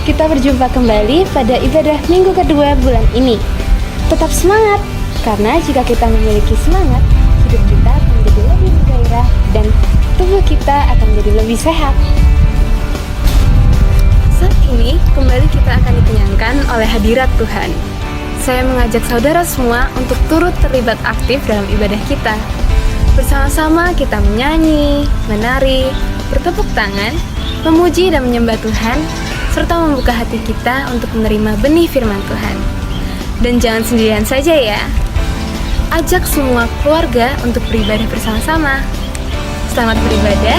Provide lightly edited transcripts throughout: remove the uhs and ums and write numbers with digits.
kita berjumpa kembali pada ibadah minggu kedua bulan ini. Tetap semangat, karena jika kita memiliki semangat, hidup kita akan menjadi lebih bergairah dan tubuh kita akan menjadi lebih sehat. Saat ini, kembali kita akan dikenyangkan oleh hadirat Tuhan. Saya mengajak saudara semua untuk turut terlibat aktif dalam ibadah kita. Bersama-sama kita menyanyi, menari, bertepuk tangan, memuji dan menyembah Tuhan, serta membuka hati kita untuk menerima benih firman Tuhan. Dan jangan sendirian saja ya. Ajak semua keluarga untuk beribadah bersama-sama. Selamat beribadah,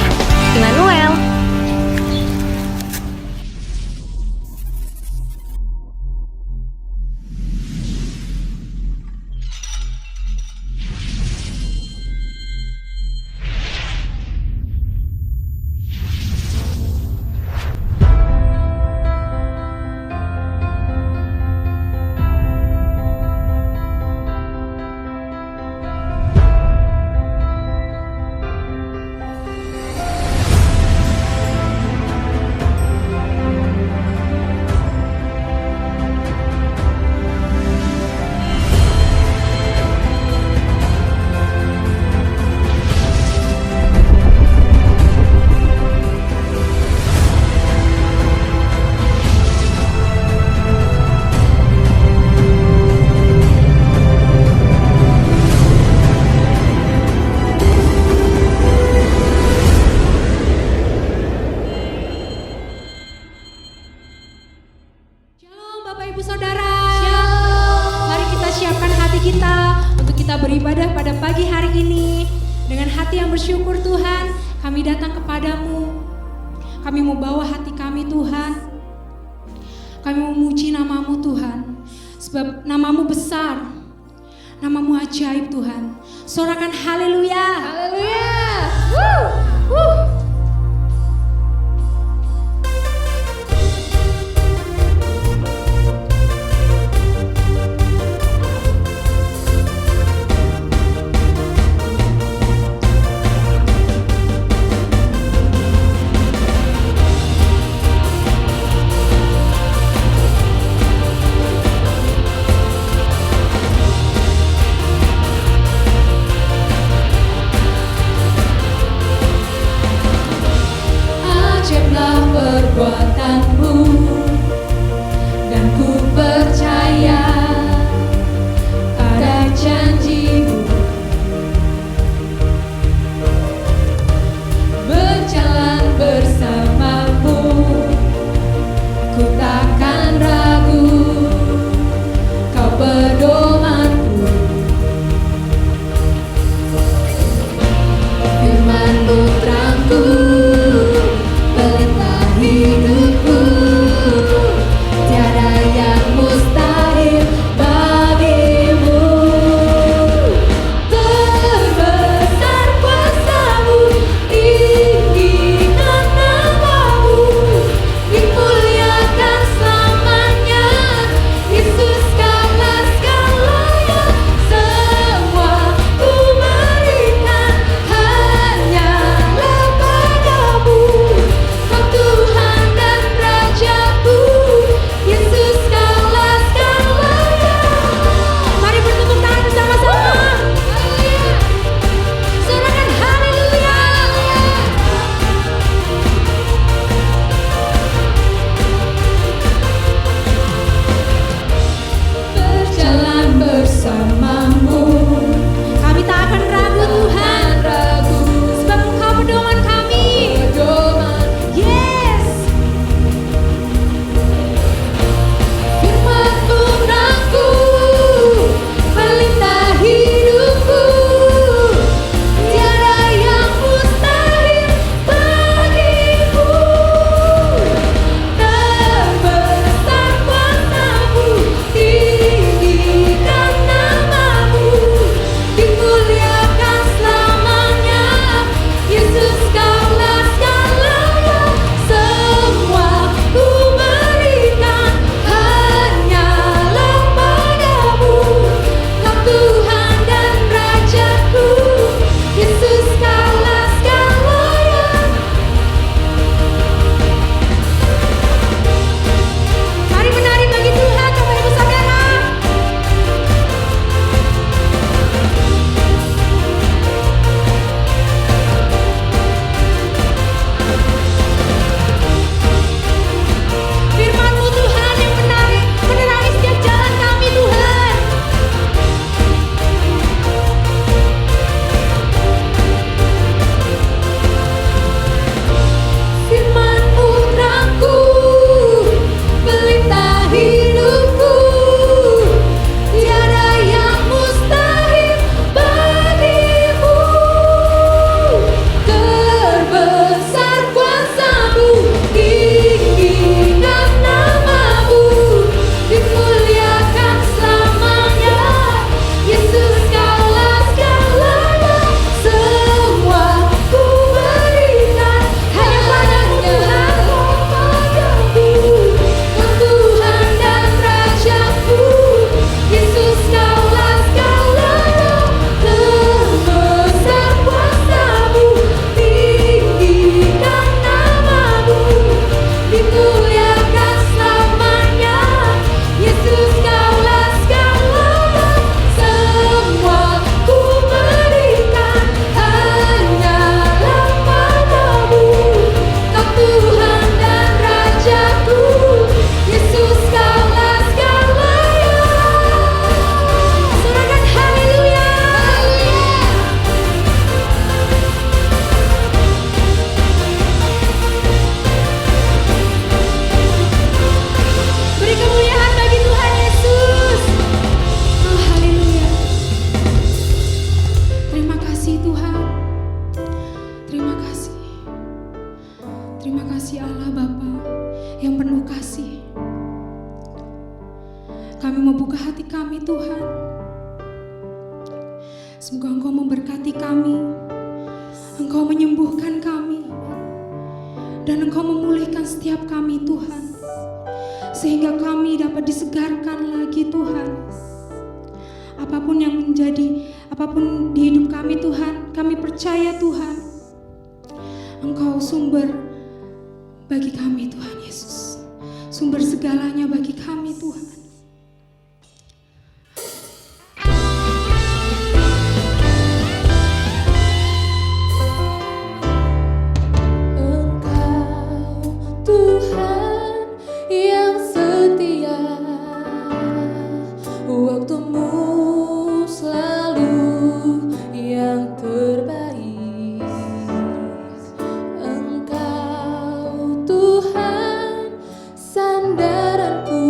Immanuel. Bapak Ibu Saudara, Shalom. Mari kita siapkan hati kita untuk kita beribadah pada pagi hari ini. Dengan hati yang bersyukur Tuhan, kami datang kepadamu. Kami mau bawa hati kami Tuhan. Kami memuji namamu Tuhan. Sebab namamu besar, namamu ajaib Tuhan. Sorakan haleluya. Haleluya. kami membuka hati kami Tuhan. Semoga Engkau memberkati kami, Engkau menyembuhkan kami, dan Engkau memulihkan setiap kami Tuhan, sehingga kami dapat disegarkan lagi Tuhan. Apapun di hidup kami Tuhan, kami percaya Tuhan, Engkau sumber bagi kami Tuhan Yesus, sumber segalanya bagi kami Tuhan. Tuhan yang setia, waktumu selalu yang terbaik. Engkau Tuhan sandaranku,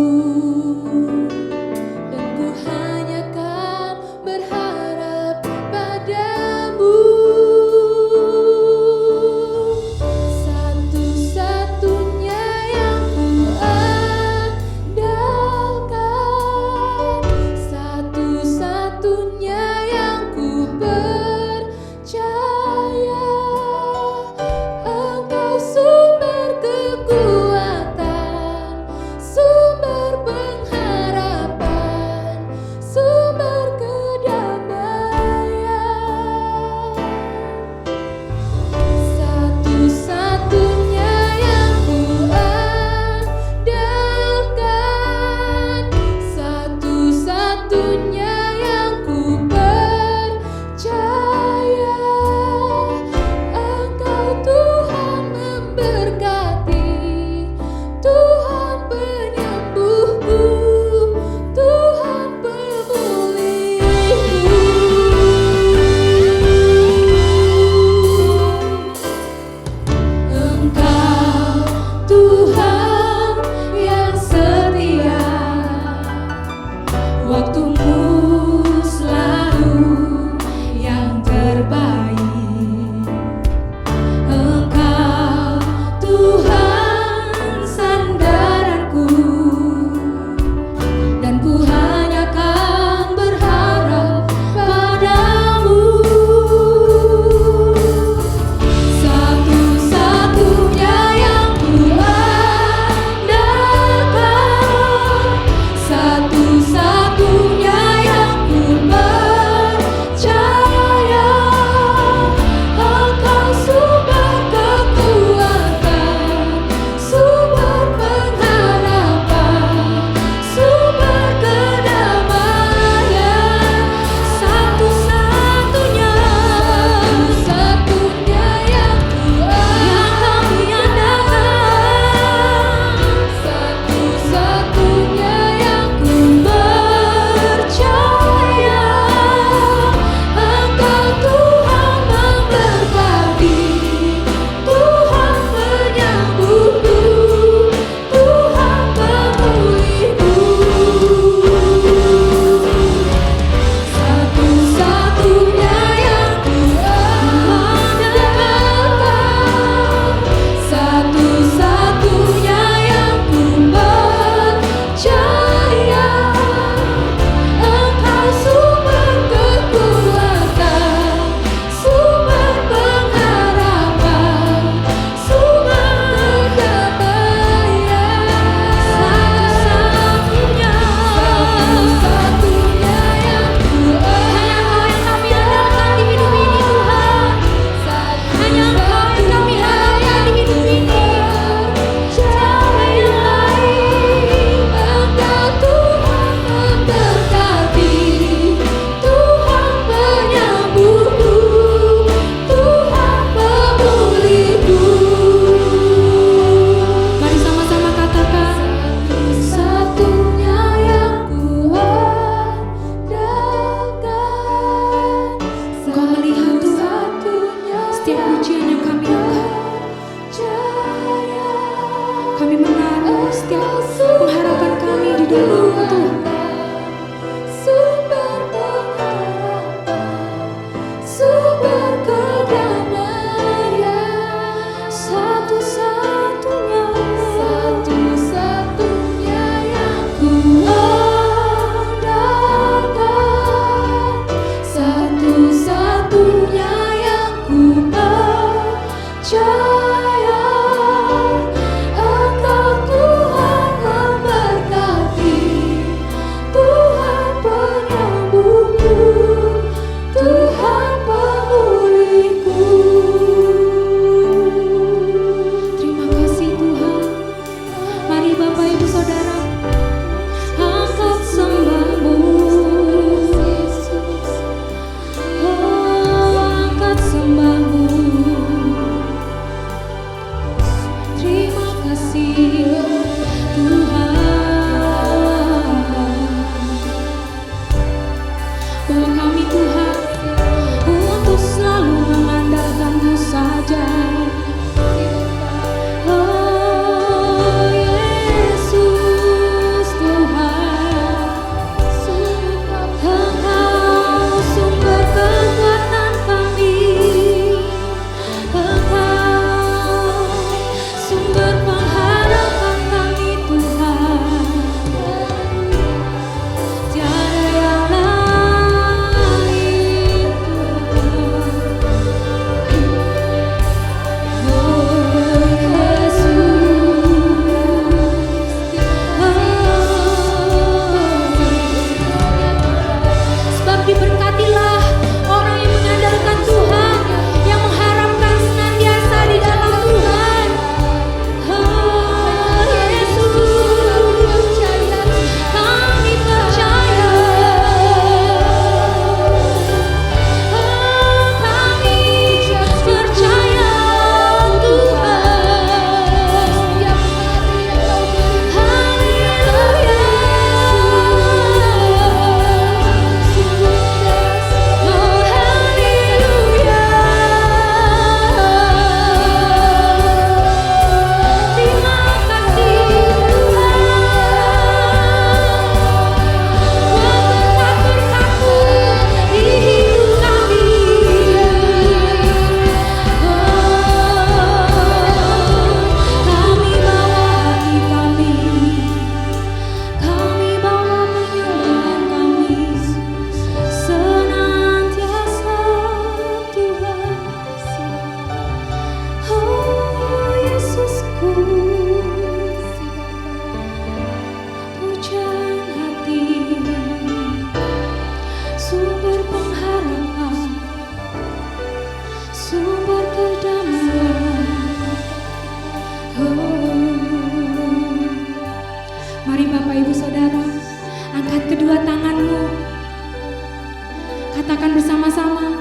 katakan bersama-sama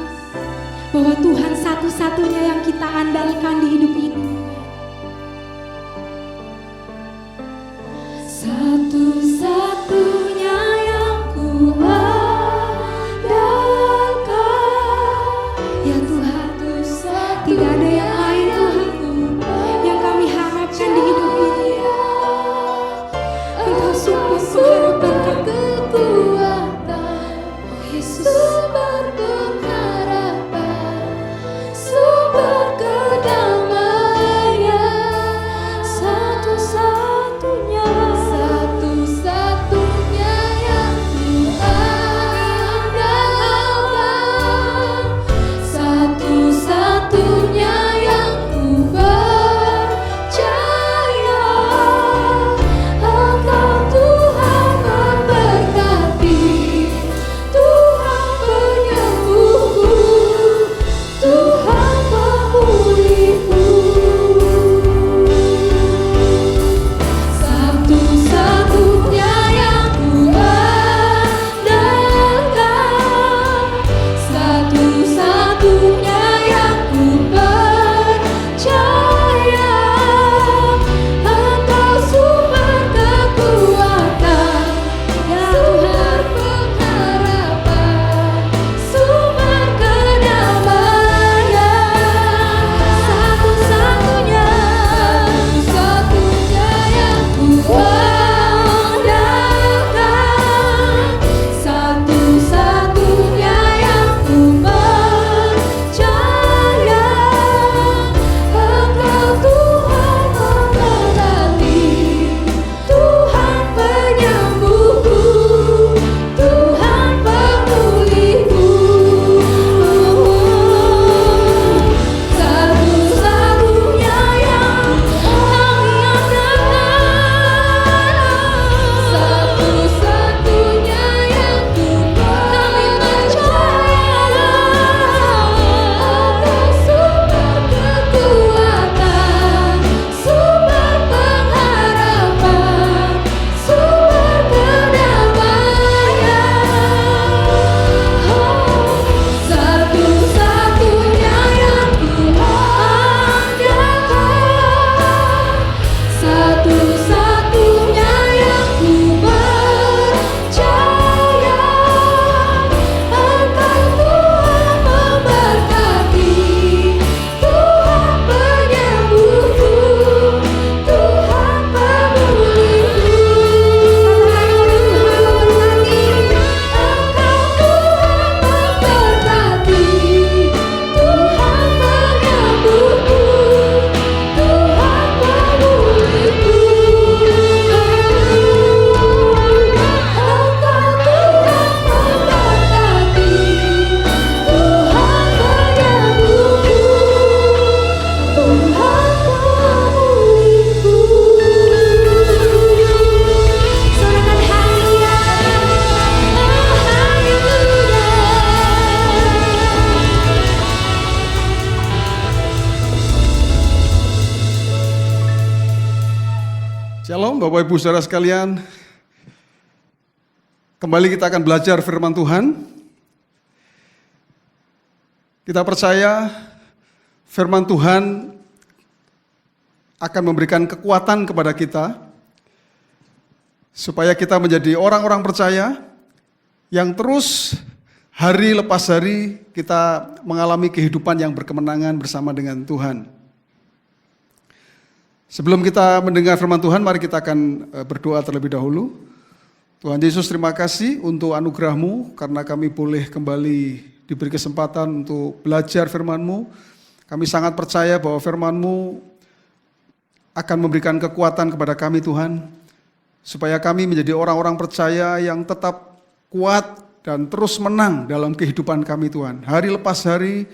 bahwa Tuhan satu-satunya yang kita andalkan di hidup ini. Satu-satunya yang ku andalkan, Ya Tuhan, tidak ada yang lain Tuhan yang kami harapkan di hidup ini. Engkau sungguh pengharapan kami. kekuatan, Yesus, sumber pengharapan, sumber kedamaian, satu-satunya yang ku andalkan, satu-satunya yang ku percaya. Engkau Tuhan memberkati, Tuhan penyembuhku, Tuhan pemulihku. Satu-satunya yang ku andalkan, satu-satunya yang ku percaya. Engkau sumber kekuatan, sumber pengharapan, sumber kedamaian. Satu-satunya yang ku andalkan, satu-satunya yang ku percaya. Engkau Tuhan memberkati, Tuhan penyembuhku, Tuhan pemulihku. Satu-satunya yang kami andalkan, satu-satunya yang kami percaya. Engkau sumber kekuatan, sumber pengharapan, sumber kedamaian. Satu-satunya yang ku andalkan, satu-satunya yang ku percaya. Engkau Tuhan memberkati, Tuhan penyembuhku, Tuhan pemulihku. Engkau Tuhan memberkati, Tuhan penyembuhku, Tuhan pemulihku. Engkau Tuhan memberkati, Tuhan penyembuhku, Tuhan pemulihku. sorakan haleluya. Shalom Bapak Ibu Saudara sekalian. Kembali kita akan belajar firman Tuhan. Kita percaya firman Tuhan akan memberikan kekuatan kepada kita supaya kita menjadi orang-orang percaya yang terus hari lepas hari kita mengalami kehidupan yang berkemenangan bersama dengan Tuhan. Sebelum kita mendengar firman Tuhan, mari kita akan berdoa terlebih dahulu. Tuhan Yesus, terima kasih untuk anugerah-Mu karena kami boleh kembali diberi kesempatan untuk belajar firman-Mu. Kami sangat percaya bahwa firman-Mu akan memberikan kekuatan kepada kami Tuhan, supaya kami menjadi orang-orang percaya yang tetap kuat dan terus menang dalam kehidupan kami Tuhan. Hari lepas hari,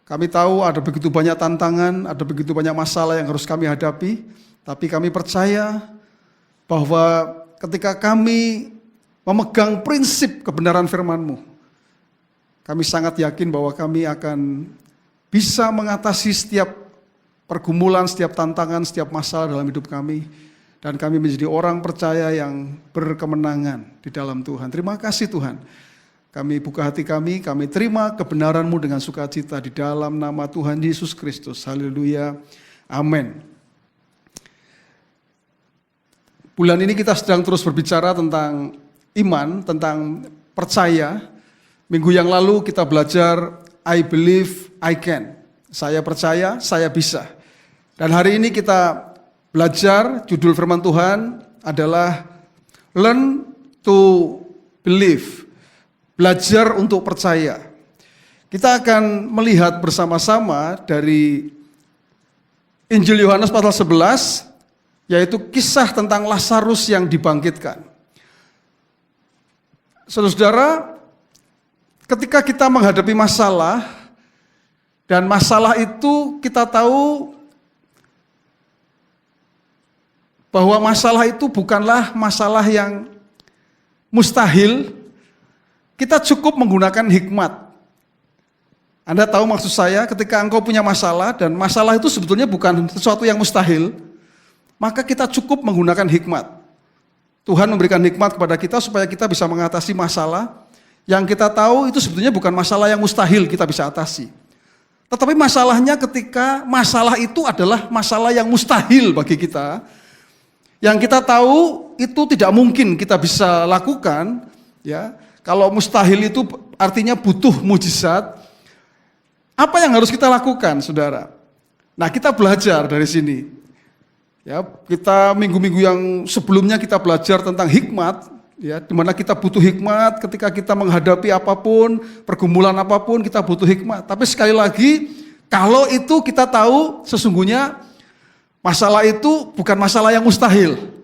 kami tahu ada begitu banyak tantangan, ada begitu banyak masalah yang harus kami hadapi, tapi kami percaya bahwa ketika kami memegang prinsip kebenaran firman-Mu, kami sangat yakin bahwa kami akan bisa mengatasi setiap pergumulan, setiap tantangan, setiap masalah dalam hidup kami, dan kami menjadi orang percaya yang berkemenangan di dalam Tuhan. Terima kasih Tuhan. Kami buka hati kami terima kebenaran-Mu dengan sukacita di dalam nama Tuhan Yesus Kristus. Haleluya. Amin. Bulan ini kita sedang terus berbicara tentang iman, tentang percaya. Minggu yang lalu kita belajar I believe I can. Saya percaya, saya bisa. Dan hari ini kita belajar, judul firman Tuhan adalah Learn to Believe. Belajar untuk percaya. Kita akan melihat bersama-sama dari Injil Yohanes pasal 11, yaitu kisah tentang Lazarus yang dibangkitkan. Saudara-saudara, ketika kita menghadapi masalah, dan masalah itu kita tahu bahwa masalah itu bukanlah masalah yang mustahil, kita cukup menggunakan hikmat. Anda tahu maksud saya, ketika engkau punya masalah, dan masalah itu sebetulnya bukan sesuatu yang mustahil, maka kita cukup menggunakan hikmat. Tuhan memberikan hikmat kepada kita supaya kita bisa mengatasi masalah yang kita tahu itu sebetulnya bukan masalah yang mustahil kita bisa atasi. Tetapi masalahnya ketika masalah itu adalah masalah yang mustahil bagi kita, yang kita tahu itu tidak mungkin kita bisa lakukan, ya. Kalau mustahil itu artinya butuh mujizat. Apa yang harus kita lakukan, saudara? Nah, kita belajar dari sini. Ya, kita minggu-minggu yang sebelumnya kita belajar tentang hikmat, ya, di mana kita butuh hikmat ketika kita menghadapi apapun, pergumulan apapun, kita butuh hikmat. Tapi sekali lagi, kalau itu kita tahu sesungguhnya masalah itu bukan masalah yang mustahil.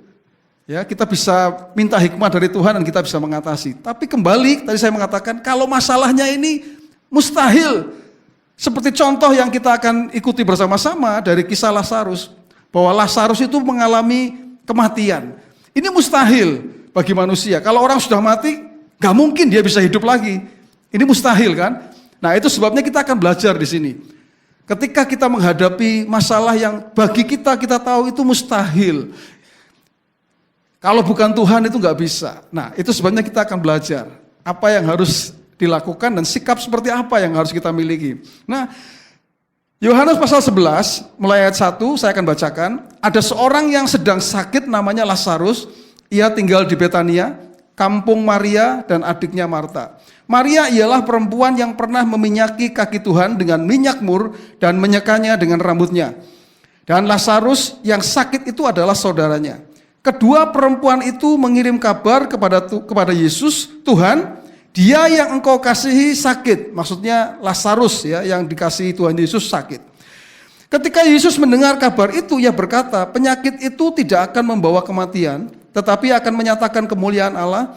Ya, kita bisa minta hikmat dari Tuhan dan kita bisa mengatasi. Tapi kembali, tadi saya mengatakan, kalau masalahnya ini mustahil, seperti contoh yang kita akan ikuti bersama-sama dari kisah Lazarus, bahwa Lazarus itu mengalami kematian. Ini mustahil bagi manusia. Kalau orang sudah mati, gak mungkin dia bisa hidup lagi. Ini mustahil kan? Nah, itu sebabnya kita akan belajar di sini. Ketika kita menghadapi masalah yang bagi kita tahu itu mustahil. Kalau bukan Tuhan itu nggak bisa. Nah, itu sebabnya kita akan belajar apa yang harus dilakukan dan sikap seperti apa yang harus kita miliki. Nah, Yohanes pasal 11 mulai ayat 1 saya akan bacakan. Ada seorang yang sedang sakit namanya Lazarus. Ia tinggal di Betania, kampung Maria dan adiknya Marta. Maria ialah perempuan yang pernah meminyaki kaki Tuhan dengan minyak mur dan menyekanya dengan rambutnya. Dan Lazarus yang sakit itu adalah saudaranya. Kedua perempuan itu mengirim kabar kepada Yesus, Tuhan, dia yang engkau kasihi sakit. Maksudnya Lazarus ya, yang dikasihi Tuhan Yesus sakit. Ketika Yesus mendengar kabar itu, ia berkata, penyakit itu tidak akan membawa kematian, tetapi akan menyatakan kemuliaan Allah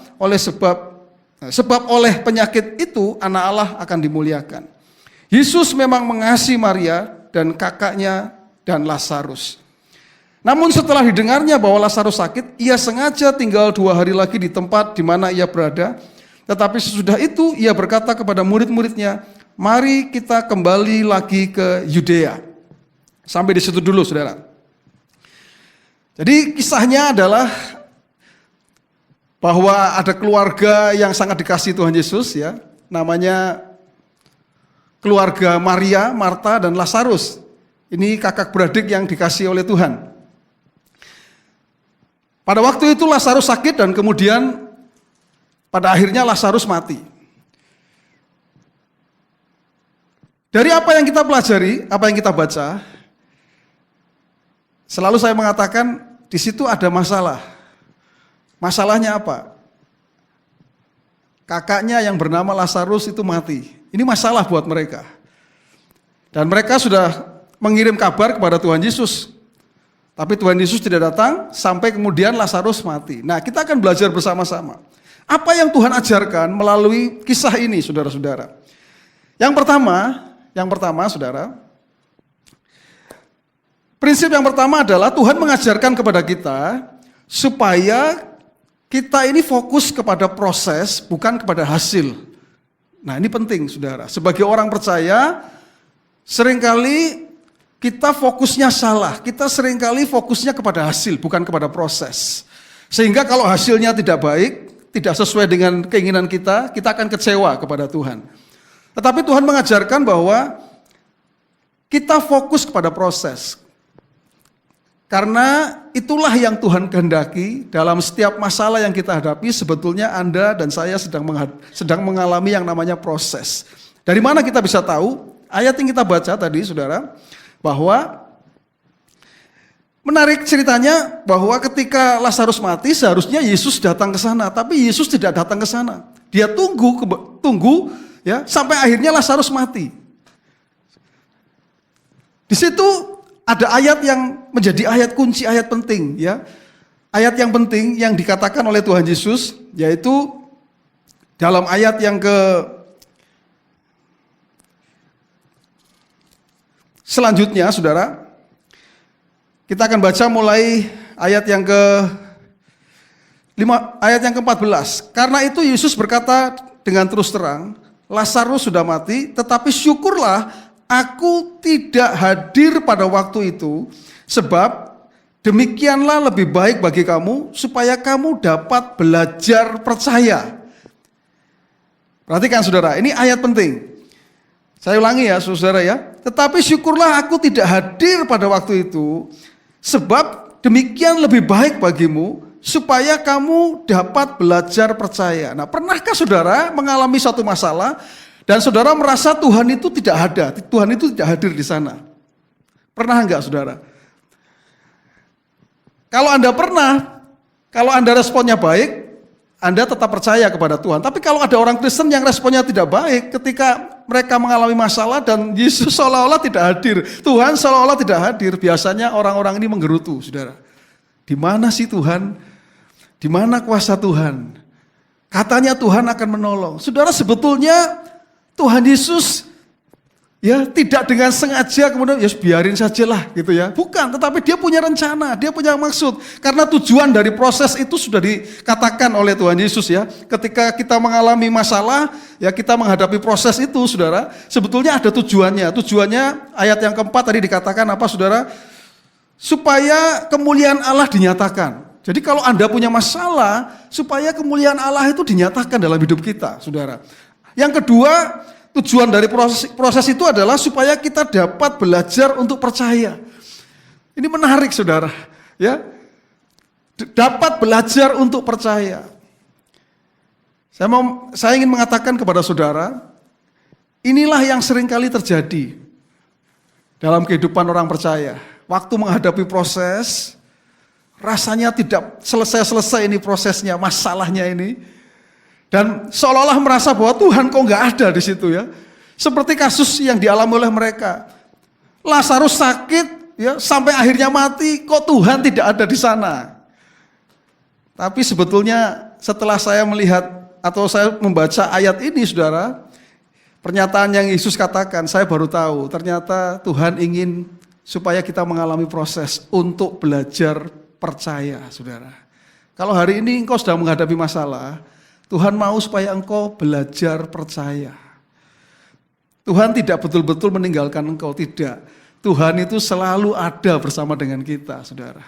sebab oleh penyakit itu anak Allah akan dimuliakan. Yesus memang mengasihi Maria dan kakaknya dan Lazarus. Namun setelah didengarnya bahwa Lazarus sakit, ia sengaja tinggal 2 hari lagi di tempat di mana ia berada. Tetapi sesudah itu ia berkata kepada murid-muridnya, mari kita kembali lagi ke Yudea. Sampai di situ dulu, saudara. Jadi kisahnya adalah bahwa ada keluarga yang sangat dikasihi Tuhan Yesus, ya, namanya keluarga Maria, Marta, dan Lazarus. Ini kakak beradik yang dikasihi oleh Tuhan. Pada waktu itu Lazarus sakit dan kemudian pada akhirnya Lazarus mati. Dari apa yang kita pelajari, apa yang kita baca, selalu saya mengatakan di situ ada masalah. Masalahnya apa? Kakaknya yang bernama Lazarus itu mati. Ini masalah buat mereka. Dan mereka sudah mengirim kabar kepada Tuhan Yesus. Tapi Tuhan Yesus tidak datang sampai kemudian Lazarus mati. Nah, kita akan belajar bersama-sama. Apa yang Tuhan ajarkan melalui kisah ini, saudara-saudara. Yang pertama, saudara, prinsip yang pertama adalah Tuhan mengajarkan kepada kita supaya kita ini fokus kepada proses, bukan kepada hasil. Nah, ini penting, saudara. Sebagai orang percaya, seringkali kita fokusnya salah. Kita seringkali fokusnya kepada hasil, bukan kepada proses. Sehingga kalau hasilnya tidak baik, tidak sesuai dengan keinginan kita akan kecewa kepada Tuhan. Tetapi Tuhan mengajarkan bahwa kita fokus kepada proses. Karena itulah yang Tuhan kehendaki dalam setiap masalah yang kita hadapi. Sebetulnya Anda dan saya sedang mengalami yang namanya proses. Dari mana kita bisa tahu? Ayat yang kita baca tadi, saudara, bahwa menarik ceritanya bahwa ketika Lazarus mati seharusnya Yesus datang ke sana, tapi Yesus tidak datang ke sana. Dia tunggu ya sampai akhirnya Lazarus mati. Di situ ada ayat yang menjadi ayat kunci, ayat penting ya. Ayat yang penting yang dikatakan oleh Tuhan Yesus, yaitu dalam ayat yang selanjutnya, saudara. Kita akan baca mulai ayat yang ke-14. Karena itu Yesus berkata dengan terus terang, Lazarus sudah mati, tetapi syukurlah aku tidak hadir pada waktu itu, sebab demikianlah lebih baik bagi kamu, supaya kamu dapat belajar percaya. Perhatikan saudara, ini ayat penting. Saya ulangi ya saudara ya. Tetapi syukurlah aku tidak hadir pada waktu itu, sebab demikian lebih baik bagimu, supaya kamu dapat belajar percaya. Nah, pernahkah saudara mengalami satu masalah, dan saudara merasa Tuhan itu tidak ada, Tuhan itu tidak hadir di sana? Pernah enggak saudara? Kalau Anda pernah, kalau Anda responnya baik, Anda tetap percaya kepada Tuhan. Tapi kalau ada orang Kristen yang responnya tidak baik, ketika mereka mengalami masalah dan Yesus seolah-olah tidak hadir, Tuhan seolah-olah tidak hadir, biasanya orang-orang ini menggerutu, saudara. Di mana sih Tuhan? Di mana kuasa Tuhan? Katanya Tuhan akan menolong. Saudara, sebetulnya Tuhan Yesus ya tidak dengan sengaja kemudian ya biarin sajalah gitu ya. Bukan, tetapi dia punya rencana, dia punya maksud. Karena tujuan dari proses itu sudah dikatakan oleh Tuhan Yesus ya. Ketika kita mengalami masalah, ya kita menghadapi proses itu, saudara. Sebetulnya ada tujuannya. Tujuannya ayat yang keempat tadi dikatakan apa, saudara? Supaya kemuliaan Allah dinyatakan. Jadi kalau Anda punya masalah, supaya kemuliaan Allah itu dinyatakan dalam hidup kita, saudara. Yang kedua, tujuan dari proses itu adalah supaya kita dapat belajar untuk percaya. Ini menarik saudara, ya. Dapat belajar untuk percaya. Saya ingin mengatakan kepada saudara, inilah yang seringkali terjadi dalam kehidupan orang percaya. Waktu menghadapi proses, rasanya tidak selesai-selesai ini prosesnya, masalahnya ini. Dan seolah-olah merasa bahwa Tuhan kok nggak ada di situ ya. Seperti kasus yang dialami oleh mereka. Lazarus sakit ya sampai akhirnya mati, kok Tuhan tidak ada di sana. Tapi sebetulnya setelah saya melihat atau saya membaca ayat ini saudara, pernyataan yang Yesus katakan, saya baru tahu ternyata Tuhan ingin supaya kita mengalami proses untuk belajar percaya, saudara. Kalau hari ini engkau sedang menghadapi masalah, Tuhan mau supaya engkau belajar percaya. Tuhan tidak betul-betul meninggalkan engkau, tidak. Tuhan itu selalu ada bersama dengan kita, saudara.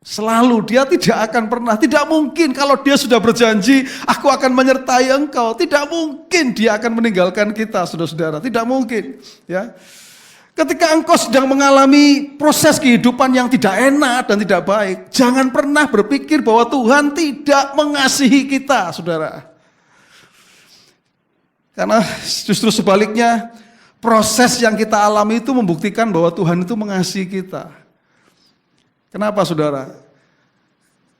Selalu, dia tidak akan pernah, tidak mungkin kalau dia sudah berjanji, aku akan menyertai engkau. Tidak mungkin dia akan meninggalkan kita, saudara-saudara. Tidak mungkin, ya. Ketika engkau sedang mengalami proses kehidupan yang tidak enak dan tidak baik, jangan pernah berpikir bahwa Tuhan tidak mengasihi kita, saudara. Karena justru sebaliknya, proses yang kita alami itu membuktikan bahwa Tuhan itu mengasihi kita. Kenapa, saudara?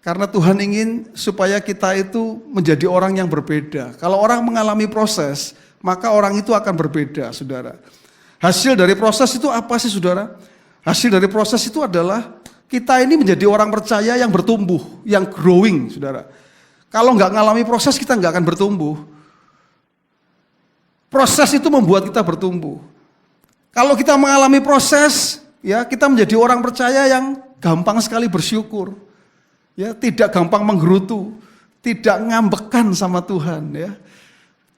Karena Tuhan ingin supaya kita itu menjadi orang yang berbeda. Kalau orang mengalami proses, maka orang itu akan berbeda, saudara. Hasil dari proses itu apa sih, saudara? Hasil dari proses itu adalah kita ini menjadi orang percaya yang bertumbuh, yang growing, saudara. Kalau nggak ngalami proses, kita nggak akan bertumbuh. Proses itu membuat kita bertumbuh. Kalau kita mengalami proses, ya kita menjadi orang percaya yang gampang sekali bersyukur, ya tidak gampang menggerutu, tidak ngambekan sama Tuhan, ya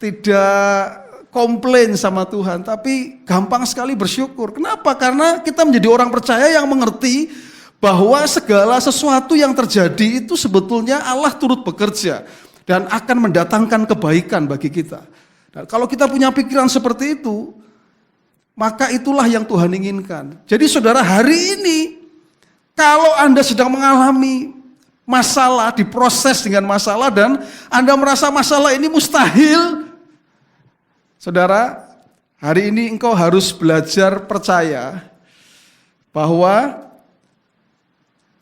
tidak komplain sama Tuhan, tapi gampang sekali bersyukur. Kenapa? Karena kita menjadi orang percaya yang mengerti bahwa segala sesuatu yang terjadi itu sebetulnya Allah turut bekerja dan akan mendatangkan kebaikan bagi kita. Dan kalau kita punya pikiran seperti itu, maka itulah yang Tuhan inginkan. Jadi saudara, hari ini kalau Anda sedang mengalami masalah, diproses dengan masalah dan Anda merasa masalah ini mustahil, saudara, hari ini engkau harus belajar percaya bahwa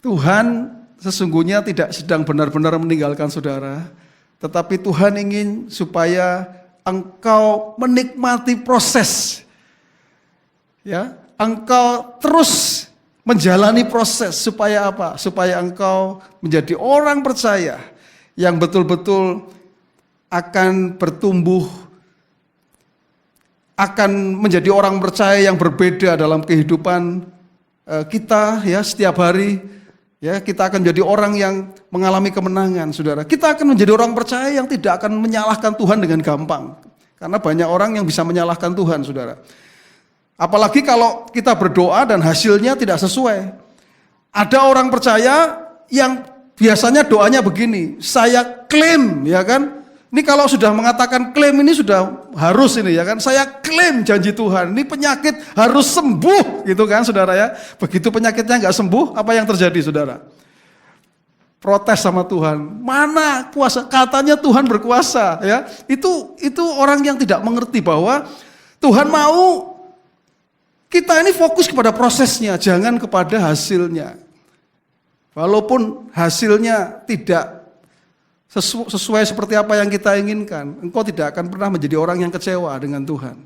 Tuhan sesungguhnya tidak sedang benar-benar meninggalkan saudara, tetapi Tuhan ingin supaya engkau menikmati proses. Ya, engkau terus menjalani proses supaya apa? Supaya engkau menjadi orang percaya yang betul-betul akan bertumbuh, akan menjadi orang percaya yang berbeda dalam kehidupan kita ya setiap hari. Ya, kita akan menjadi orang yang mengalami kemenangan, saudara. Kita akan menjadi orang percaya yang tidak akan menyalahkan Tuhan dengan gampang. Karena banyak orang yang bisa menyalahkan Tuhan, saudara. Apalagi kalau kita berdoa dan hasilnya tidak sesuai. Ada orang percaya yang biasanya doanya begini, saya klaim, ya kan? Ini kalau sudah mengatakan klaim ini sudah harus ini ya kan, saya klaim janji Tuhan, ini penyakit harus sembuh gitu kan saudara ya. Begitu penyakitnya nggak sembuh, apa yang terjadi saudara? Protes sama Tuhan, mana kuasa, katanya Tuhan berkuasa ya. Itu orang yang tidak mengerti bahwa Tuhan mau kita ini fokus kepada prosesnya, jangan kepada hasilnya. Walaupun hasilnya tidak sesuai seperti apa yang kita inginkan, engkau tidak akan pernah menjadi orang yang kecewa dengan Tuhan.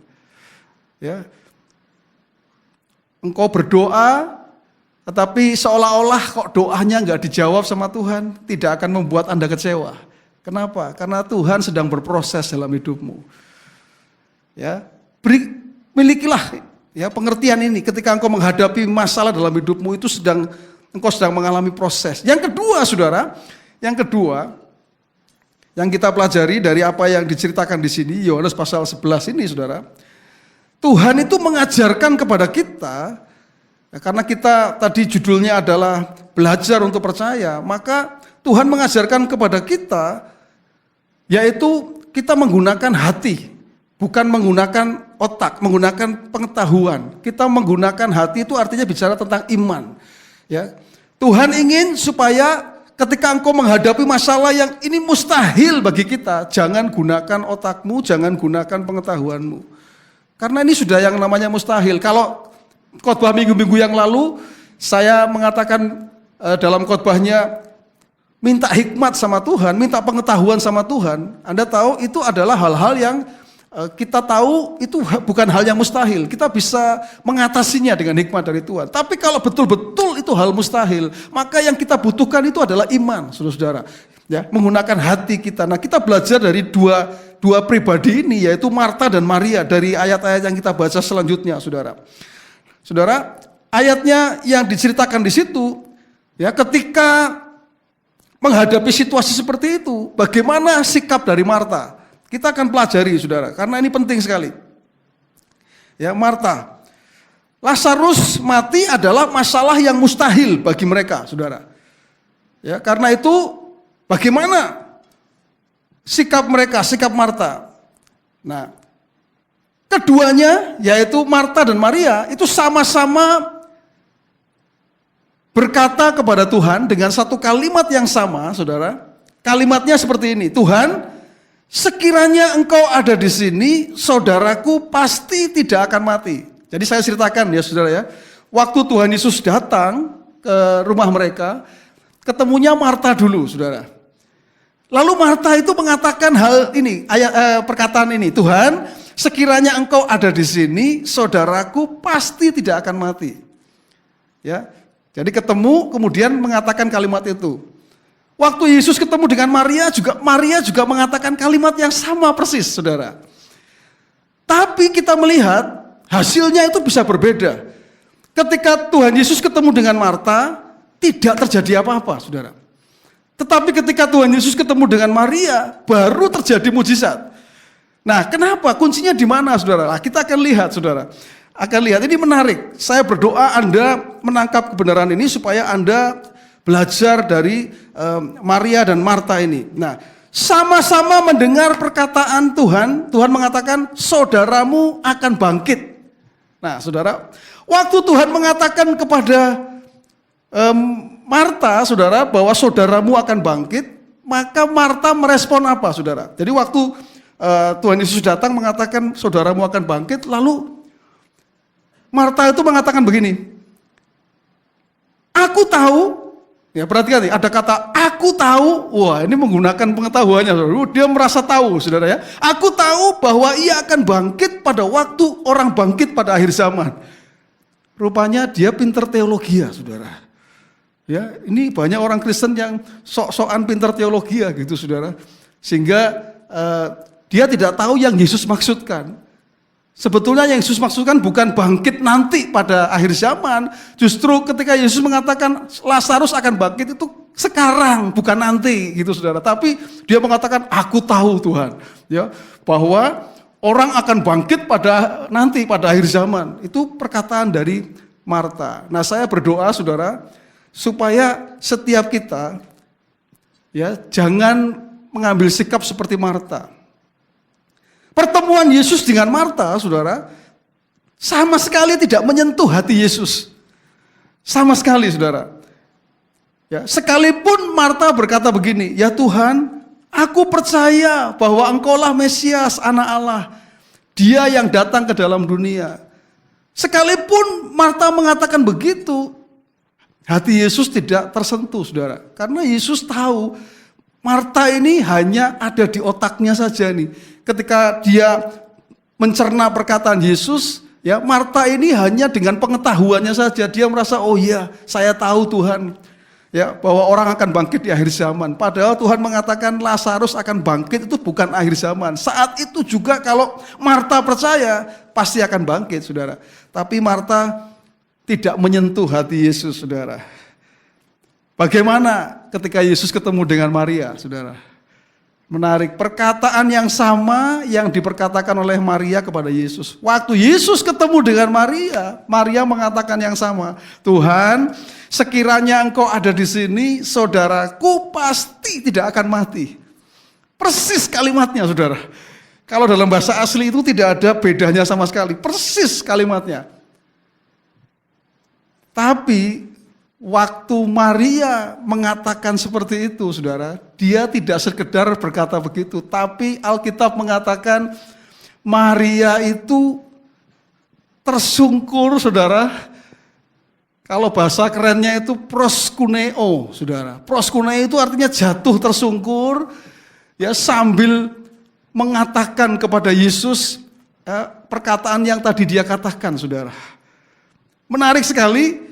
Ya. Engkau berdoa, tetapi seolah-olah kok doanya nggak dijawab sama Tuhan, tidak akan membuat Anda kecewa. Kenapa? Karena Tuhan sedang berproses dalam hidupmu. Ya, milikilah ya pengertian ini ketika engkau menghadapi masalah dalam hidupmu itu engkau sedang mengalami proses. Yang kedua, saudara, yang kita pelajari dari apa yang diceritakan di sini, Yohanes pasal 11 ini, saudara. Tuhan itu mengajarkan kepada kita, ya, karena kita tadi judulnya adalah belajar untuk percaya, maka Tuhan mengajarkan kepada kita, yaitu kita menggunakan hati, bukan menggunakan otak, menggunakan pengetahuan. Kita menggunakan hati itu artinya bicara tentang iman. Ya. Tuhan ingin supaya ketika engkau menghadapi masalah yang ini mustahil bagi kita, jangan gunakan otakmu, jangan gunakan pengetahuanmu. Karena ini sudah yang namanya mustahil. Kalau khotbah minggu-minggu yang lalu, saya mengatakan dalam khotbahnya, minta hikmat sama Tuhan, minta pengetahuan sama Tuhan. Anda tahu itu adalah hal-hal yang kita tahu itu bukan hal yang mustahil. Kita bisa mengatasinya dengan hikmat dari Tuhan. Tapi kalau betul-betul itu hal mustahil, maka yang kita butuhkan itu adalah iman, saudara-saudara. Ya, menggunakan hati kita. Nah, kita belajar dari dua pribadi ini, yaitu Marta dan Maria, dari ayat-ayat yang kita baca selanjutnya, saudara. Saudara, ayatnya yang diceritakan di situ, ya, ketika menghadapi situasi seperti itu, bagaimana sikap dari Marta? Kita akan pelajari, saudara, karena ini penting sekali. Ya, Marta, Lazarus mati adalah masalah yang mustahil bagi mereka, saudara. Ya, karena itu bagaimana sikap mereka, sikap Marta? Nah, keduanya, yaitu Marta dan Maria, itu sama-sama berkata kepada Tuhan dengan satu kalimat yang sama, saudara. Kalimatnya seperti ini, Tuhan, sekiranya engkau ada di sini, saudaraku pasti tidak akan mati. Jadi saya ceritakan ya saudara ya, waktu Tuhan Yesus datang ke rumah mereka, ketemunya Marta dulu, saudara. Lalu Marta itu mengatakan hal ini, perkataan ini, Tuhan, sekiranya engkau ada di sini, saudaraku pasti tidak akan mati. Ya, jadi ketemu kemudian mengatakan kalimat itu. Waktu Yesus ketemu dengan Maria juga mengatakan kalimat yang sama persis, saudara. Tapi kita melihat hasilnya itu bisa berbeda. Ketika Tuhan Yesus ketemu dengan Marta, tidak terjadi apa-apa, saudara. Tetapi ketika Tuhan Yesus ketemu dengan Maria, baru terjadi mujizat. Nah, kenapa? Kuncinya di mana, saudara? Nah, kita akan lihat, saudara. Akan lihat, ini menarik. Saya berdoa Anda menangkap kebenaran ini supaya Anda belajar dari Maria dan Marta ini. Nah, sama-sama mendengar perkataan Tuhan. Tuhan mengatakan, saudaramu akan bangkit. Nah, saudara, waktu Tuhan mengatakan kepada Marta, saudara, bahwa saudaramu akan bangkit, maka Marta merespon apa, saudara? Jadi waktu Tuhan Yesus datang mengatakan saudaramu akan bangkit, lalu Marta itu mengatakan begini, aku tahu, ya perhatikan nih, ada kata aku tahu, wah ini menggunakan pengetahuannya, saudara. Dia merasa tahu, saudara ya, aku tahu bahwa ia akan bangkit pada waktu orang bangkit pada akhir zaman. Rupanya dia pinter teologi ya, saudara. Ya, ini banyak orang Kristen yang sok-sokan pinter teologi ya gitu, saudara. Sehingga dia tidak tahu yang Yesus maksudkan. Sebetulnya yang Yesus maksudkan bukan bangkit nanti pada akhir zaman. Justru ketika Yesus mengatakan Lazarus akan bangkit itu sekarang, bukan nanti gitu, saudara. Tapi dia mengatakan aku tahu Tuhan, ya, bahwa orang akan bangkit pada nanti pada akhir zaman. Itu perkataan dari Marta. Nah, saya berdoa, saudara, supaya setiap kita ya jangan mengambil sikap seperti Marta. Pertemuan Yesus dengan Marta, saudara, sama sekali tidak menyentuh hati Yesus. Sama sekali, saudara. Ya, sekalipun Marta berkata begini, ya Tuhan, aku percaya bahwa Engkaulah Mesias, Anak Allah, Dia yang datang ke dalam dunia. Sekalipun Marta mengatakan begitu, hati Yesus tidak tersentuh, saudara. Karena Yesus tahu Marta ini hanya ada di otaknya saja nih. Ketika dia mencerna perkataan Yesus, ya Marta ini hanya dengan pengetahuannya saja. Dia merasa, oh iya, saya tahu Tuhan, ya bahwa orang akan bangkit di akhir zaman. Padahal Tuhan mengatakan Lazarus akan bangkit itu bukan akhir zaman. Saat itu juga kalau Marta percaya, pasti akan bangkit, saudara. Tapi Marta tidak menyentuh hati Yesus, saudara. Bagaimana ketika Yesus ketemu dengan Maria, saudara? Menarik, perkataan yang sama yang diperkatakan oleh Maria kepada Yesus. Waktu Yesus ketemu dengan Maria, Maria mengatakan yang sama. Tuhan, sekiranya Engkau ada di sini, saudaraku pasti tidak akan mati. Persis kalimatnya, saudara. Kalau dalam bahasa asli itu tidak ada bedanya sama sekali. Persis kalimatnya. Tapi waktu Maria mengatakan seperti itu, saudara, dia tidak sekedar berkata begitu, tapi Alkitab mengatakan Maria itu tersungkur, saudara. Kalau bahasa kerennya itu proskuneo, saudara. Proskuneo itu artinya jatuh tersungkur, ya sambil mengatakan kepada Yesus ya, perkataan yang tadi dia katakan, saudara. Menarik sekali.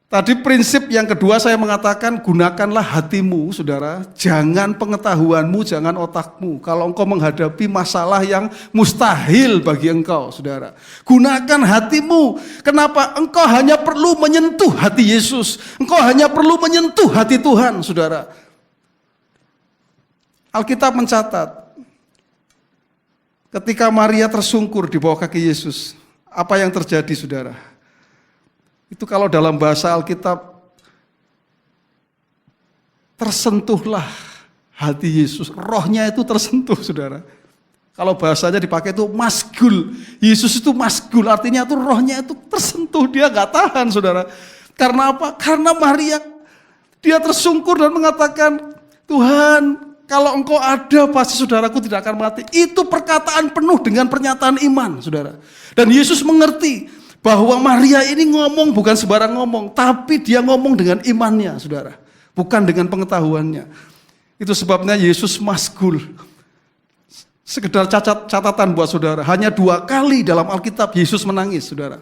Tadi prinsip yang kedua saya mengatakan gunakanlah hatimu, saudara. Jangan pengetahuanmu, jangan otakmu. Kalau engkau menghadapi masalah yang mustahil bagi engkau, saudara. Gunakan hatimu. Kenapa? Engkau hanya perlu menyentuh hati Yesus. Engkau hanya perlu menyentuh hati Tuhan, saudara. Alkitab mencatat, ketika Maria tersungkur di bawah kaki Yesus, apa yang terjadi, saudara? Itu kalau dalam bahasa Alkitab, tersentuhlah hati Yesus. Rohnya itu tersentuh, saudara. Kalau bahasanya dipakai itu masgul. Yesus itu masgul, artinya itu rohnya itu tersentuh. Dia gak tahan, saudara. Karena apa? Karena Maria, dia tersungkur dan mengatakan, Tuhan, kalau Engkau ada pasti saudaraku tidak akan mati. Itu perkataan penuh dengan pernyataan iman, saudara. Dan Yesus mengerti bahwa Maria ini ngomong bukan sembarang ngomong, tapi dia ngomong dengan imannya, saudara. Bukan dengan pengetahuannya. Itu sebabnya Yesus masgul. Sekedar catatan buat saudara, hanya 2 kali dalam Alkitab Yesus menangis, saudara.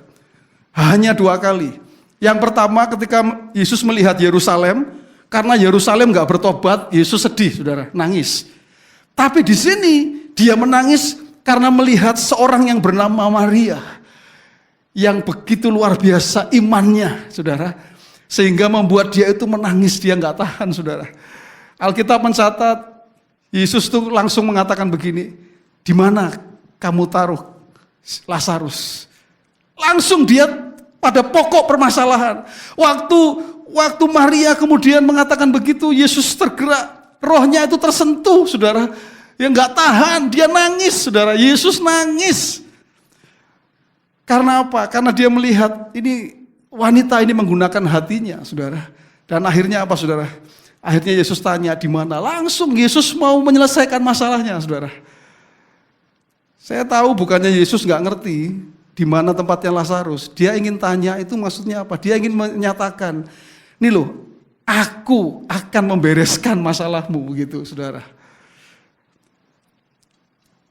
Hanya 2 kali. Yang pertama ketika Yesus melihat Yerusalem, karena Yerusalem gak bertobat, Yesus sedih, saudara, nangis. Tapi di sini dia menangis karena melihat seorang yang bernama Maria, yang begitu luar biasa imannya, saudara, sehingga membuat dia itu menangis, dia nggak tahan, saudara. Alkitab mencatat Yesus itu langsung mengatakan begini, di mana kamu taruh Lazarus? Langsung dia pada pokok permasalahan. Waktu Maria kemudian mengatakan begitu, Yesus tergerak, rohnya itu tersentuh, saudara. Ya nggak tahan, dia nangis, saudara. Yesus nangis. Karena apa? Karena dia melihat ini wanita ini menggunakan hatinya, saudara. Dan akhirnya apa, saudara? Akhirnya Yesus tanya di mana? Langsung Yesus mau menyelesaikan masalahnya, saudara. Saya tahu bukannya Yesus nggak ngerti di mana tempatnya Lazarus. Dia ingin tanya itu maksudnya apa? Dia ingin menyatakan, nih loh, aku akan membereskan masalahmu, gitu, saudara.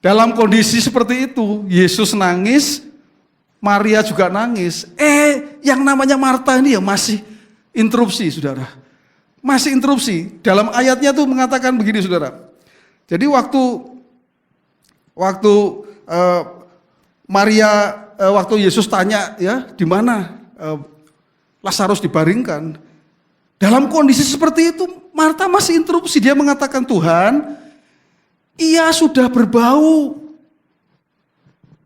Dalam kondisi seperti itu, Yesus nangis, Maria juga nangis. Yang namanya Marta ini ya masih interupsi, saudara. Masih interupsi. Dalam ayatnya tuh mengatakan begini, saudara. Jadi waktu Yesus tanya ya di mana Lazarus dibaringkan, dalam kondisi seperti itu Marta masih interupsi. Dia mengatakan, Tuhan, ia sudah berbau.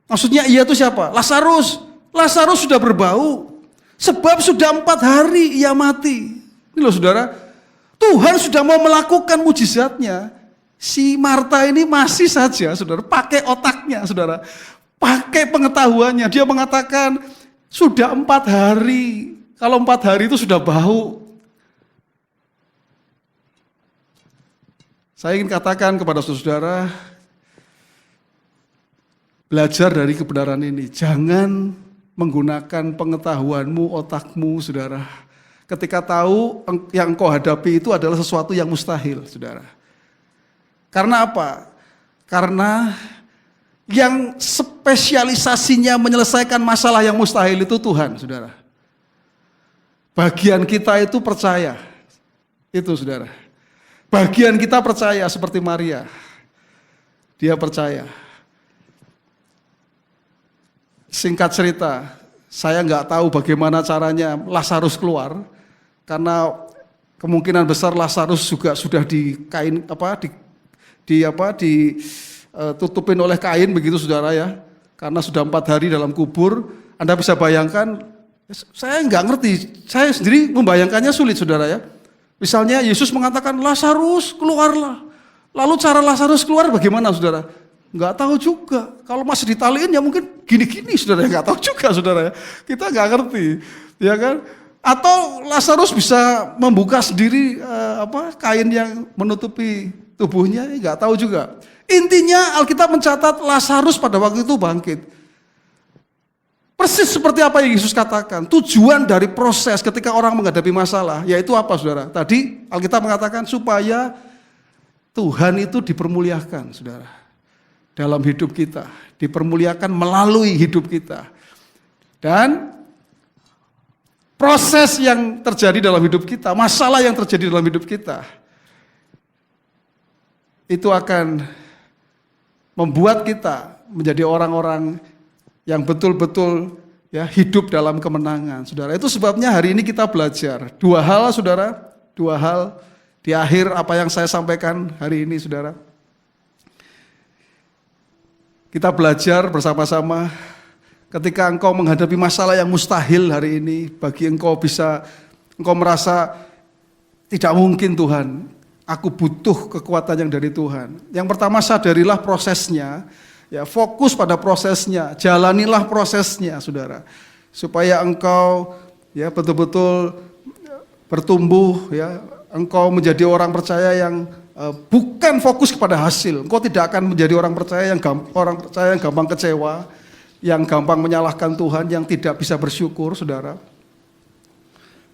Maksudnya ia itu siapa? Lazarus. Lazarus sudah berbau. Sebab sudah 4 hari ia mati. Ini loh, saudara. Tuhan sudah mau melakukan mujizatnya. Si Marta ini masih saja, saudara, pakai otaknya, saudara. Pakai pengetahuannya. Dia mengatakan, sudah 4 hari. Kalau 4 hari itu sudah bau. Saya ingin katakan kepada saudara, belajar dari kebenaran ini. Jangan menggunakan pengetahuanmu, otakmu, saudara. Ketika tahu yang engkau hadapi itu adalah sesuatu yang mustahil, saudara. Karena apa? Karena yang spesialisasinya menyelesaikan masalah yang mustahil itu Tuhan, saudara. Bagian kita itu percaya. Itu, saudara. Bagian kita percaya seperti Maria. Dia percaya. Singkat cerita, saya nggak tahu bagaimana caranya Lazarus keluar, karena kemungkinan besar Lazarus juga sudah ditutupin oleh kain begitu, saudara ya, karena sudah 4 hari dalam kubur. Anda bisa bayangkan, saya nggak ngerti, saya sendiri membayangkannya sulit, saudara ya. Misalnya Yesus mengatakan Lazarus keluarlah, lalu cara Lazarus keluar bagaimana, saudara? Nggak tahu juga. Kalau masih ditaliin ya mungkin gini-gini, saudara. Nggak tahu juga, saudara ya. Kita nggak ngerti, ya kan? Atau Lazarus bisa membuka sendiri kain yang menutupi tubuhnya, nggak tahu juga. Intinya Alkitab mencatat Lazarus pada waktu itu bangkit. Persis seperti apa yang Yesus katakan. Tujuan dari proses ketika orang menghadapi masalah, yaitu apa, saudara? Tadi Alkitab mengatakan supaya Tuhan itu dipermuliakan, saudara. Dalam hidup kita, dipermuliakan melalui hidup kita. Dan proses yang terjadi dalam hidup kita, masalah yang terjadi dalam hidup kita, itu akan membuat kita menjadi orang-orang yang betul-betul ya hidup dalam kemenangan, saudara. Itu sebabnya hari ini kita belajar 2 hal, saudara. 2 hal di akhir apa yang saya sampaikan hari ini, saudara. Kita belajar bersama-sama ketika engkau menghadapi masalah yang mustahil hari ini, bagi engkau merasa tidak mungkin, Tuhan, aku butuh kekuatan yang dari Tuhan. Yang pertama, sadarilah prosesnya, ya, fokus pada prosesnya, jalanilah prosesnya, saudara, supaya engkau ya betul-betul bertumbuh, ya, engkau menjadi orang percaya yang bukan fokus kepada hasil. Engkau tidak akan menjadi orang percaya yang gampang kecewa, yang gampang menyalahkan Tuhan, yang tidak bisa bersyukur, saudara.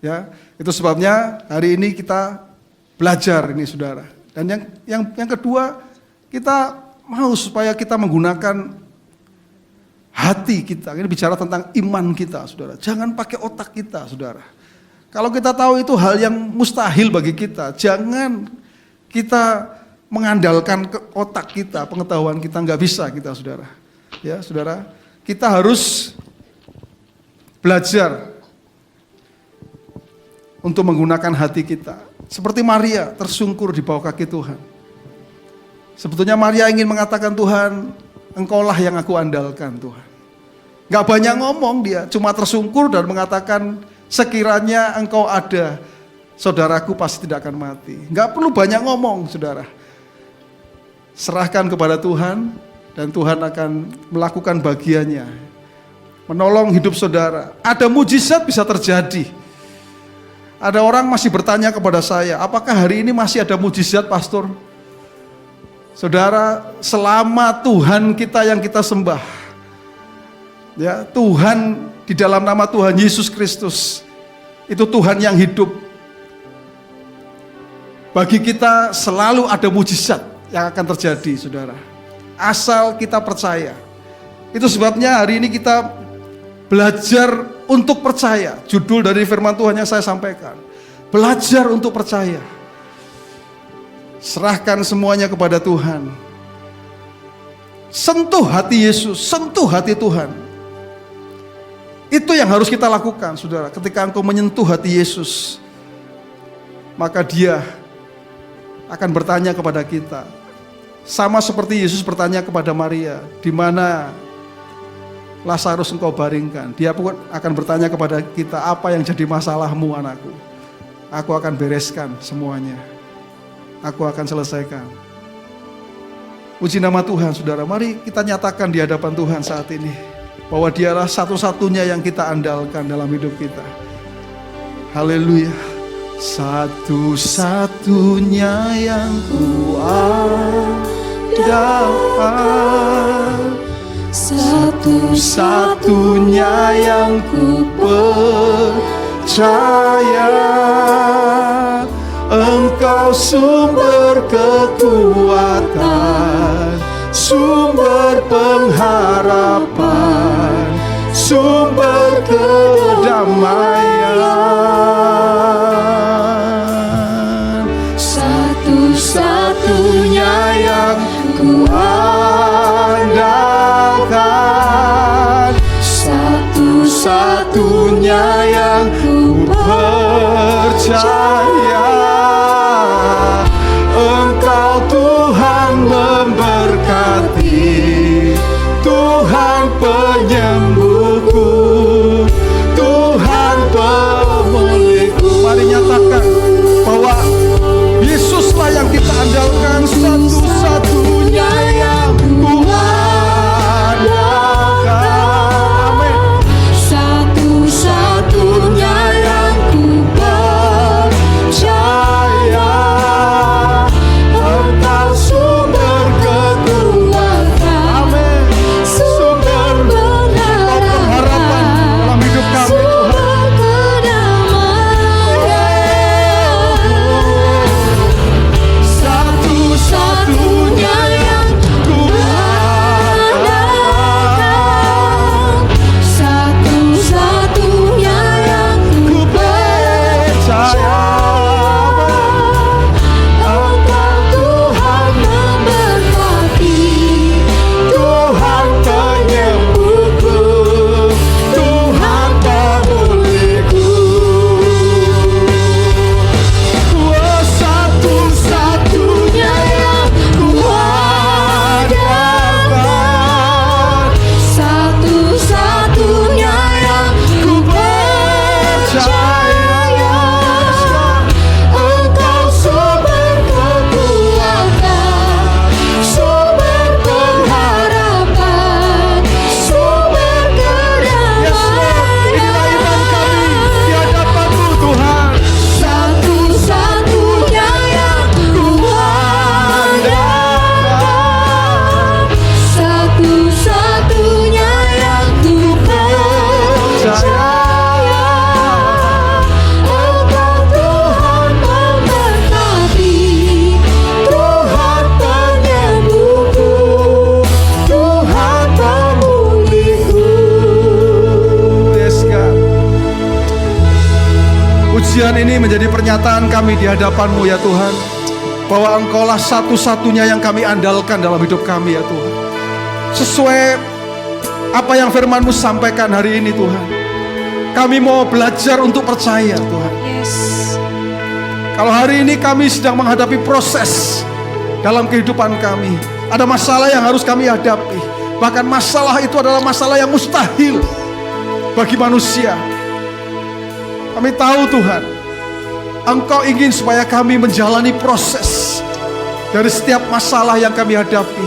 Ya, itu sebabnya hari ini kita belajar ini, saudara. Dan yang kedua, kita mau supaya kita menggunakan hati kita. Ini bicara tentang iman kita, saudara. Jangan pakai otak kita, saudara. Kalau kita tahu itu hal yang mustahil bagi kita, jangan kita mengandalkan ke otak kita, pengetahuan kita, nggak bisa kita, saudara. Ya, saudara, kita harus belajar untuk menggunakan hati kita. Seperti Maria tersungkur di bawah kaki Tuhan. Sebetulnya Maria ingin mengatakan, Tuhan, Engkaulah yang aku andalkan Tuhan. Gak banyak ngomong dia, cuma tersungkur dan mengatakan sekiranya Engkau ada, saudaraku pasti tidak akan mati. Gak perlu banyak ngomong saudara. Serahkan kepada Tuhan dan Tuhan akan melakukan bagiannya. Menolong hidup saudara. Ada mujizat bisa terjadi. Ada orang masih bertanya kepada saya, apakah hari ini masih ada mujizat pastor? Saudara, selama Tuhan kita yang kita sembah, ya Tuhan di dalam nama Tuhan Yesus Kristus, itu Tuhan yang hidup. Bagi kita selalu ada mujizat yang akan terjadi saudara. Asal kita percaya. Itu sebabnya hari ini kita belajar untuk percaya. Judul dari firman Tuhan yang saya sampaikan. Belajar untuk percaya. Serahkan semuanya kepada Tuhan. Sentuh hati Yesus, sentuh hati Tuhan. Itu yang harus kita lakukan saudara. Ketika engkau menyentuh hati Yesus, maka dia akan bertanya kepada kita. Sama seperti Yesus bertanya kepada Maria, di mana Lazarus engkau baringkan. Dia pun akan bertanya kepada kita, apa yang jadi masalahmu anakku? Aku akan bereskan semuanya. Aku akan selesaikan. Puji nama Tuhan saudara. Mari kita nyatakan di hadapan Tuhan saat ini, bahwa dialah satu-satunya yang kita andalkan dalam hidup kita. Haleluya. Satu-satunya yang ku andalkan, satu-satunya yang ku percaya, Engkau sumber kekuatan, sumber pengharapan, sumber kedamaian. Satu-satunya yang ku andalkan, satu-satunya yang ku percaya, Engkau Tuhan memberkati, Tuhan penyembuhku, Tuhan pemulihku. Mari nyatakan bahwa Yesuslah yang kita andalkan, satu-satunya yang ku andalkan. Amin. Satu-satunya yang ku percaya, Engkau sumber kekuatan. Amin. Sumber pengharapan dalam hidup kami Tuhan. Satu-satunya yang ku andalkan, satu-satunya yang ku percaya, Engkau Tuhan memberkati, Tuhan penyembuhku, Tuhan pemulihku. Oh, satu-satunya yang ku andalkan, satu-satunya yang ku percaya, Engkau sumber kekuatan, sumber pengharapan, sumber kedamaian. Inilah iman kami di hadapan-Mu Tuhan. Satu-satunya yang ku andalkan, satu-satunya yang ku percaya, Engkau Tuhan memberkati, Tuhan penyembuhku, Tuhan pemulihku. Yes, God. Pujian ini menjadi pernyataan kami di hadapan-Mu ya Tuhan, bahwa Engkaulah satu-satunya yang kami andalkan dalam hidup kami ya Tuhan. Sesuai apa yang firman-Mu sampaikan hari ini Tuhan, kami mau belajar untuk percaya Tuhan. Yes. Kalau hari ini kami sedang menghadapi proses dalam kehidupan kami, ada masalah yang harus kami hadapi, Bahkan masalah itu adalah masalah yang mustahil bagi manusia. Kami tahu Tuhan, Engkau ingin supaya kami menjalani proses dari setiap masalah yang kami hadapi.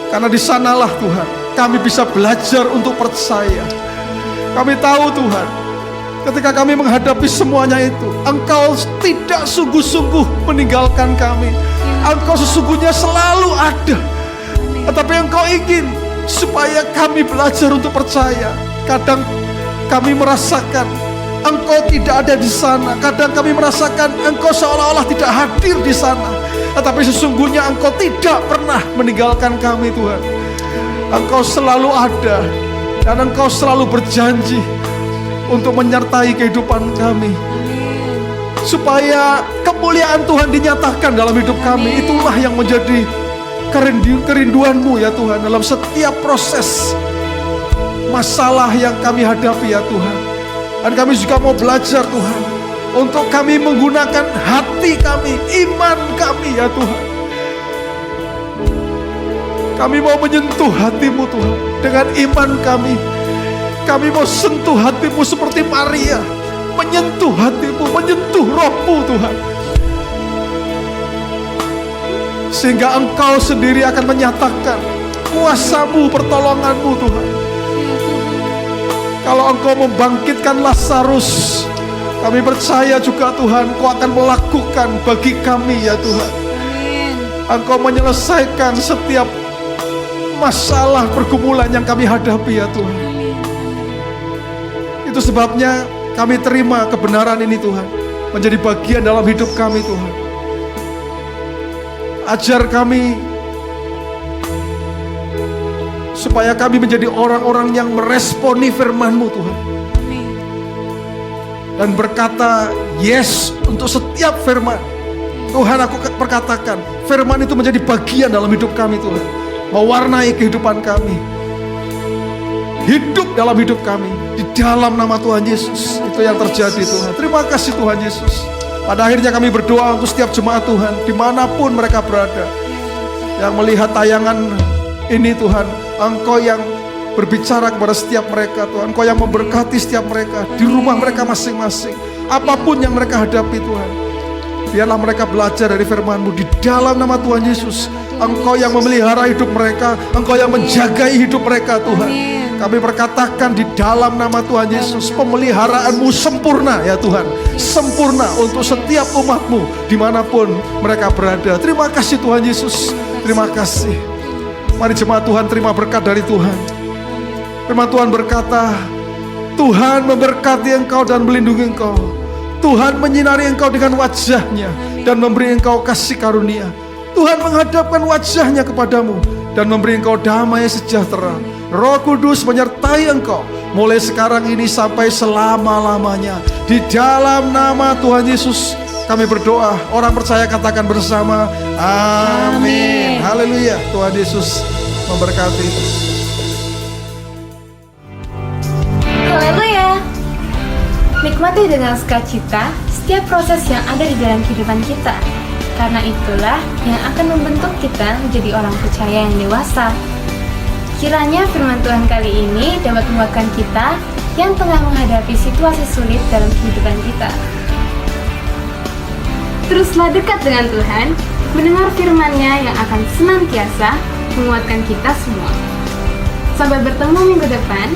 Karena di sanalah Tuhan, kami bisa belajar untuk percaya. Kami tahu Tuhan, ketika kami menghadapi semuanya itu, Engkau tidak sungguh-sungguh meninggalkan kami. Engkau sesungguhnya selalu ada. Tetapi Engkau ingin supaya kami belajar untuk percaya. Kadang kami merasakan Engkau tidak ada di sana. Kadang kami merasakan Engkau seolah-olah tidak hadir di sana. Tetapi sesungguhnya Engkau tidak pernah meninggalkan kami Tuhan. Engkau selalu ada. Dan Engkau selalu berjanji untuk menyertai kehidupan kami. Supaya kemuliaan Tuhan dinyatakan dalam hidup kami. Itulah yang menjadi kerinduan-Mu ya Tuhan. Dalam setiap proses masalah yang kami hadapi ya Tuhan. Dan kami juga mau belajar Tuhan, untuk kami menggunakan hati kami, iman kami ya Tuhan. Kami mau menyentuh hati-Mu Tuhan dengan iman kami. Kami mau sentuh hati-Mu seperti Maria, menyentuh hati-Mu, menyentuh roh-Mu Tuhan. Sehingga Engkau sendiri akan menyatakan kuasa-Mu, pertolongan-Mu Tuhan. Kalau Engkau membangkitkan Lazarus, kami percaya juga Tuhan, Engkau akan melakukan bagi kami ya Tuhan. Engkau menyelesaikan setiap masalah pergumulan yang kami hadapi ya Tuhan. Itu sebabnya kami terima kebenaran ini Tuhan, menjadi bagian dalam hidup kami Tuhan. Ajar kami supaya kami menjadi orang-orang yang meresponi firman-Mu Tuhan. Dan berkata yes untuk setiap firman. Tuhan, aku perkatakan firman itu menjadi bagian dalam hidup kami Tuhan, mewarnai kehidupan kami, hidup dalam hidup kami. Di dalam nama Tuhan Yesus itu yang terjadi Tuhan. Terima kasih Tuhan Yesus. Pada akhirnya kami berdoa untuk setiap jemaat Tuhan, dimanapun mereka berada, yang melihat tayangan ini Tuhan. Engkau yang berbicara kepada setiap mereka Tuhan. Engkau yang memberkati setiap mereka di rumah mereka masing-masing. Apapun yang mereka hadapi Tuhan, biarlah mereka belajar dari firman-Mu di dalam nama Tuhan Yesus. Engkau yang memelihara hidup mereka, Engkau yang menjagai hidup mereka Tuhan. Kami berkatakan di dalam nama Tuhan Yesus, pemeliharaan-Mu sempurna ya Tuhan. Sempurna untuk setiap umat-Mu dimanapun mereka berada. Terima kasih Tuhan Yesus. Terima kasih. Mari jemaat Tuhan terima berkat dari Tuhan. Firman Tuhan berkata, Tuhan memberkati engkau dan melindungi engkau. Tuhan menyinari engkau dengan wajah-Nya dan memberi engkau kasih karunia. Tuhan menghadapkan wajah-Nya kepadamu dan memberi engkau damai sejahtera. Roh Kudus menyertai engkau mulai sekarang ini sampai selama-lamanya. Di dalam nama Tuhan Yesus kami berdoa. Orang percaya katakan bersama, amin. Haleluya. Tuhan Yesus memberkati. Haleluya. Nikmati dengan sukacita setiap proses yang ada di dalam kehidupan kita. Karena itulah yang akan membentuk kita menjadi orang percaya yang dewasa. Kiranya firman Tuhan kali ini dapat menguatkan kita yang tengah menghadapi situasi sulit dalam kehidupan kita. Teruslah dekat dengan Tuhan, mendengar firman-Nya yang akan senantiasa menguatkan kita semua. Sampai bertemu minggu depan,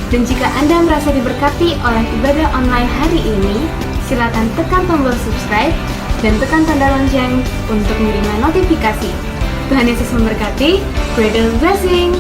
dan jika Anda merasa diberkati oleh ibadah online hari ini, silakan tekan tombol subscribe dan tekan tanda lonceng untuk menerima notifikasi. Tuhan Yesus memberkati. Greater blessing.